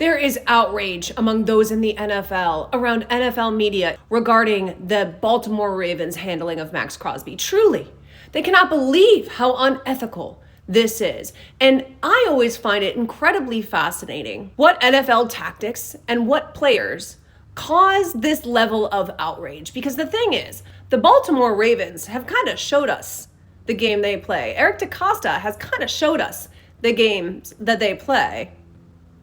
There is outrage among those in the NFL, around NFL media, regarding the Baltimore Ravens' handling of Maxx Crosby. Truly, they cannot believe how unethical this is. And I always find it incredibly fascinating what NFL tactics and what players cause this level of outrage. Because the thing is, the Baltimore Ravens have kind of showed us the game they play. Eric DeCosta has kind of showed us the games that they play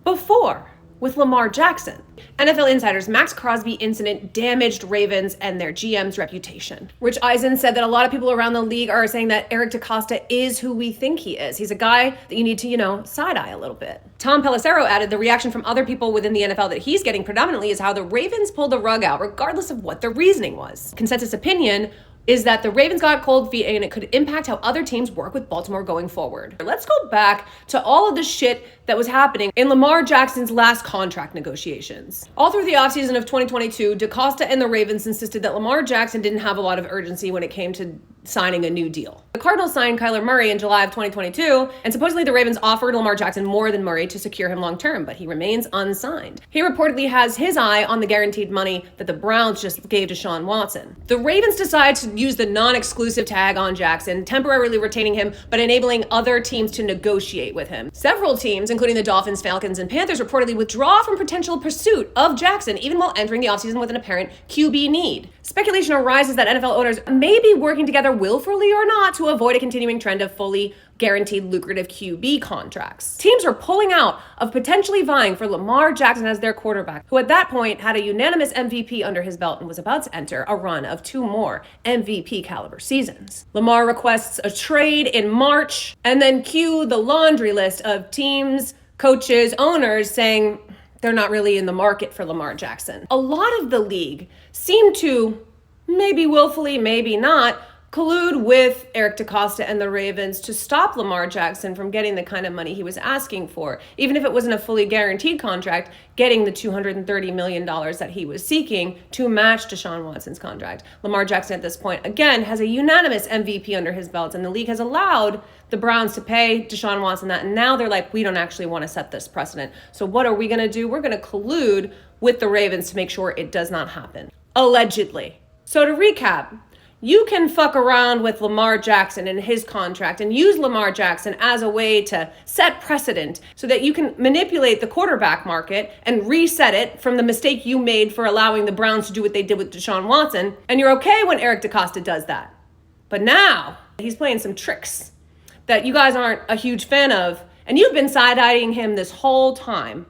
before with Lamar Jackson. NFL Insider's Maxx Crosby incident damaged Ravens and their GM's reputation. Rich Eisen said that a lot of people around the league are saying that Eric DeCosta is who we think he is. He's a guy that you need to, side-eye a little bit. Tom Pelissero added the reaction from other people within the NFL that he's getting predominantly is how the Ravens pulled the rug out, regardless of what the reasoning was. Consensus opinion is that the Ravens got cold feet and it could impact how other teams work with Baltimore going forward. Let's go back to all of the shit that was happening in Lamar Jackson's last contract negotiations. All through the offseason of 2022, DeCosta and the Ravens insisted that Lamar Jackson didn't have a lot of urgency when it came to signing a new deal. The Cardinals signed Kyler Murray in July of 2022, and supposedly the Ravens offered Lamar Jackson more than Murray to secure him long-term, but he remains unsigned. He reportedly has his eye on the guaranteed money that the Browns just gave to Deshaun Watson. The Ravens decide to use the non-exclusive tag on Jackson, temporarily retaining him, but enabling other teams to negotiate with him. Several teams, including the Dolphins, Falcons, and Panthers, reportedly withdraw from potential pursuit of Jackson, even while entering the offseason with an apparent QB need. Speculation arises that NFL owners may be working together willfully or not to avoid a continuing trend of fully guaranteed lucrative QB contracts. Teams are pulling out of potentially vying for Lamar Jackson as their quarterback, who at that point had a unanimous MVP under his belt and was about to enter a run of 2 more MVP caliber seasons. Lamar requests a trade in March, and then cue the laundry list of teams, coaches, owners saying they're not really in the market for Lamar Jackson. A lot of the league seemed to, maybe willfully, maybe not, collude with Eric DeCosta and the Ravens to stop Lamar Jackson from getting the kind of money he was asking for. Even if it wasn't a fully guaranteed contract, getting the $230 million that he was seeking to match Deshaun Watson's contract. Lamar Jackson at this point, again, has a unanimous MVP under his belt, and the league has allowed the Browns to pay Deshaun Watson that, and now they're like, we don't actually want to set this precedent. So what are we going to do? We're going to collude with the Ravens to make sure it does not happen. Allegedly. So to recap, you can fuck around with Lamar Jackson and his contract and use Lamar Jackson as a way to set precedent so that you can manipulate the quarterback market and reset it from the mistake you made for allowing the Browns to do what they did with Deshaun Watson. And you're okay when Eric DeCosta does that. But now he's playing some tricks that you guys aren't a huge fan of, and you've been side-eyeing him this whole time.